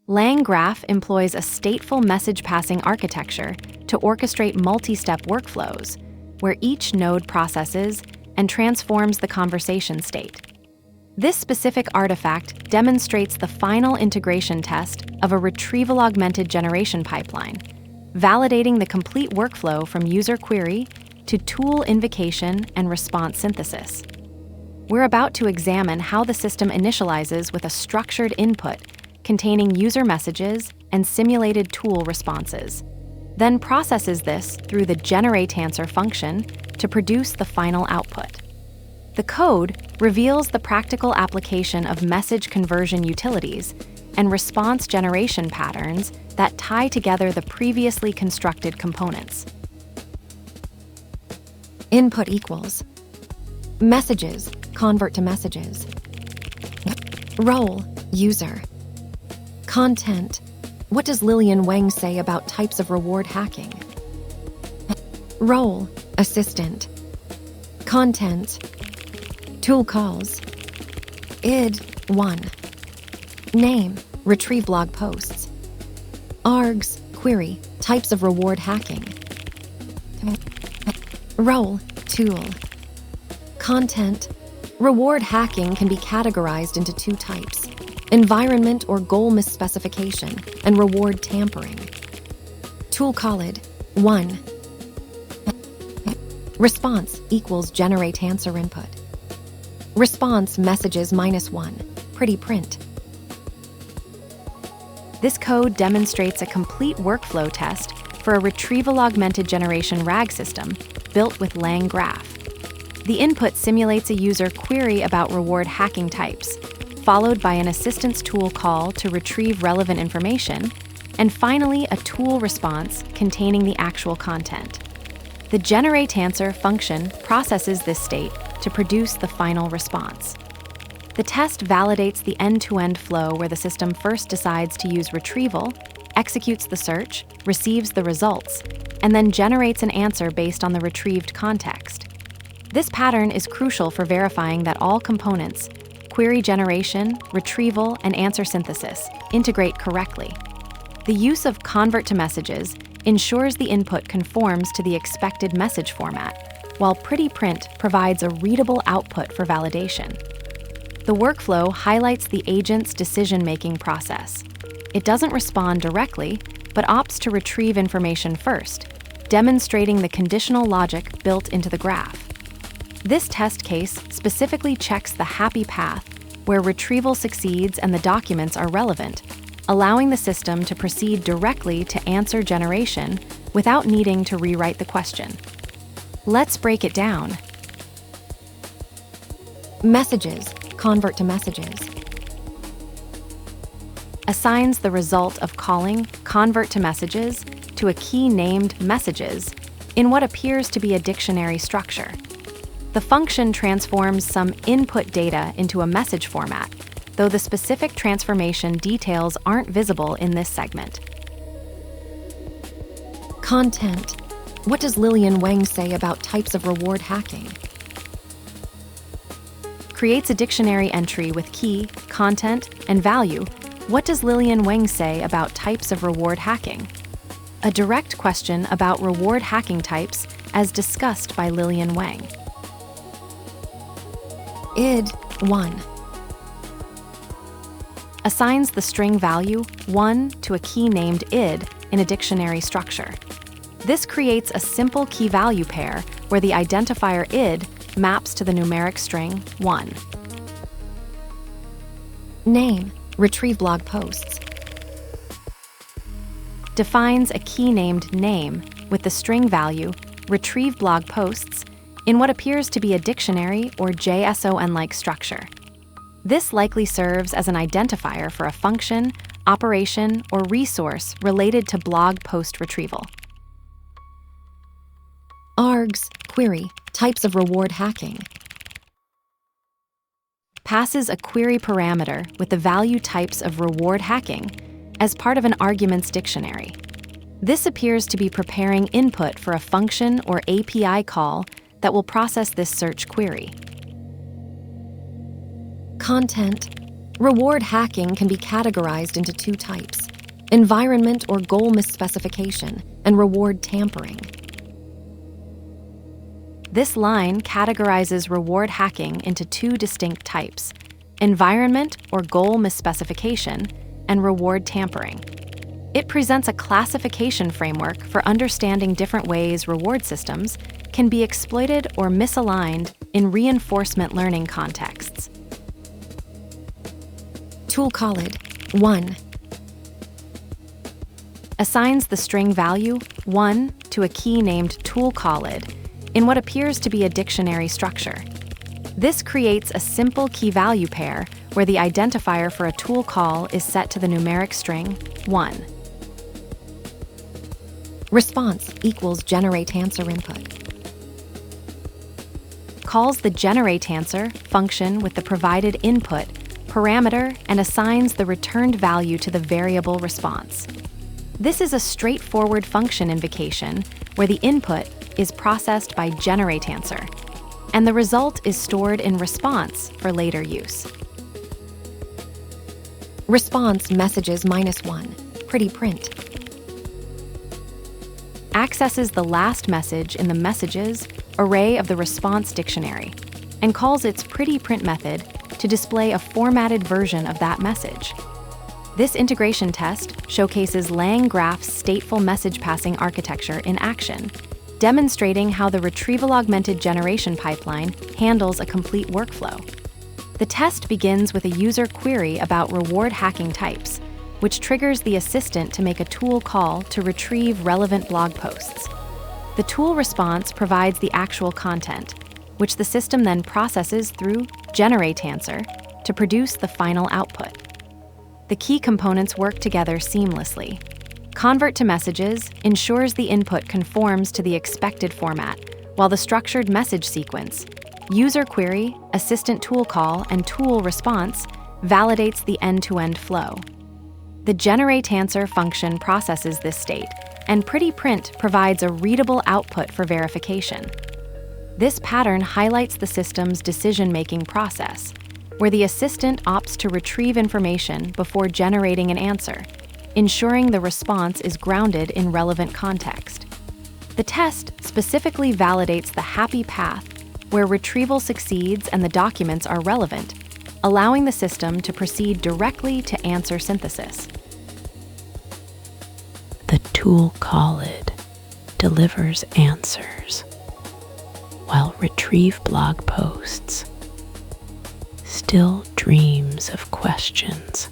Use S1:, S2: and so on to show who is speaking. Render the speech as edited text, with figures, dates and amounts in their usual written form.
S1: LangGraph employs a stateful message passing architecture to orchestrate multi-step workflows, where each node processes and transforms the conversation state. This specific artifact demonstrates the final integration test of a retrieval-augmented generation pipeline, validating the complete workflow from user query to tool invocation and response synthesis. We're about to examine how the system initializes with a structured input containing user messages and simulated tool responses, then processes this through the generate-answer function to produce the final output. The code reveals the practical application of message conversion utilities and response generation patterns that tie together the previously constructed components.
S2: Input equals messages, convert to messages. Role, user. Content, what does Lillian Wang say about types of reward hacking? Role, assistant. Content, tool calls. Id, 1. Name, retrieve blog posts. Args, query, types of reward hacking. Role, tool. Content, reward hacking can be categorized into 2 types: environment or goal misspecification, and reward tampering. Tool called, 1. Response equals generate answer input. Response messages -1, pretty print.
S1: This code demonstrates a complete workflow test for a retrieval-augmented generation RAG system built with LangGraph. The input simulates a user query about reward hacking types, followed by an assistance tool call to retrieve relevant information, and finally a tool response containing the actual content. The generate-answer function processes this state to produce the final response. The test validates the end-to-end flow where the system first decides to use retrieval, executes the search, receives the results, and then generates an answer based on the retrieved context. This pattern is crucial for verifying that all components, query generation, retrieval, and answer synthesis, integrate correctly. The use of convert to messages ensures the input conforms to the expected message format, while pretty print provides a readable output for validation. The workflow highlights the agent's decision-making process. It doesn't respond directly, but opts to retrieve information first, demonstrating the conditional logic built into the graph. This test case specifically checks the happy path, where retrieval succeeds and the documents are relevant, allowing the system to proceed directly to answer generation without needing to rewrite the question. Let's break it down.
S2: Messages, convert to messages.
S1: Assigns the result of calling convert to messages to a key named messages in what appears to be a dictionary structure. The function transforms some input data into a message format, though the specific transformation details aren't visible in this segment.
S2: Content. What does Lillian Wang say about types of reward hacking?
S1: Creates a dictionary entry with key, content, and value. What does Lillian Wang say about types of reward hacking? A direct question about reward hacking types as discussed by Lillian Wang.
S2: Id, 1.
S1: Assigns the string value 1 to a key named id in a dictionary structure. This creates a simple key-value pair where the identifier id maps to the numeric string 1.
S2: Name, retrieve blog posts.
S1: Defines a key named name with the string value retrieve blog posts in what appears to be a dictionary or JSON-like structure. This likely serves as an identifier for a function, operation, or resource related to blog post retrieval.
S2: Args, query, types of reward hacking.
S1: Passes a query parameter with the value types of reward hacking as part of an arguments dictionary. This appears to be preparing input for a function or API call that will process this search query.
S2: Content, Reward hacking can be categorized into two types: environment or goal misspecification, and reward tampering.
S1: This line categorizes reward hacking into two distinct types: environment or goal misspecification, and reward tampering. It presents a classification framework for understanding different ways reward systems can be exploited or misaligned in reinforcement learning contexts.
S2: Tool called 1
S1: assigns the string value 1 to a key named tool called in what appears to be a dictionary structure. This creates a simple key-value pair where the identifier for a tool call is set to the numeric string 1.
S2: Response equals generate answer input.
S1: Calls the generate answer function with the provided input parameter and assigns the returned value to the variable response. This is a straightforward function invocation where the input is processed by generate answer, and the result is stored in response for later use.
S2: Response messages -1, pretty print.
S1: Accesses the last message in the messages array of the response dictionary and calls its pretty print method to display a formatted version of that message. This integration test showcases LangGraph's stateful message passing architecture in action, demonstrating how the retrieval-augmented generation pipeline handles a complete workflow. The test begins with a user query about reward hacking types, which triggers the assistant to make a tool call to retrieve relevant blog posts. The tool response provides the actual content, which the system then processes through generate answer to produce the final output. The key components work together seamlessly. Convert to messages ensures the input conforms to the expected format, while the structured message sequence, user query, assistant tool call, and tool response validates the end-to-end flow. The generate answer function processes this state, and pretty print provides a readable output for verification. This pattern highlights the system's decision-making process, where the assistant opts to retrieve information before generating an answer, ensuring the response is grounded in relevant context. The test specifically validates the happy path, where retrieval succeeds and the documents are relevant, allowing the system to proceed directly to answer synthesis.
S3: The tool called delivers answers, while retrieve blog posts still dreams of questions.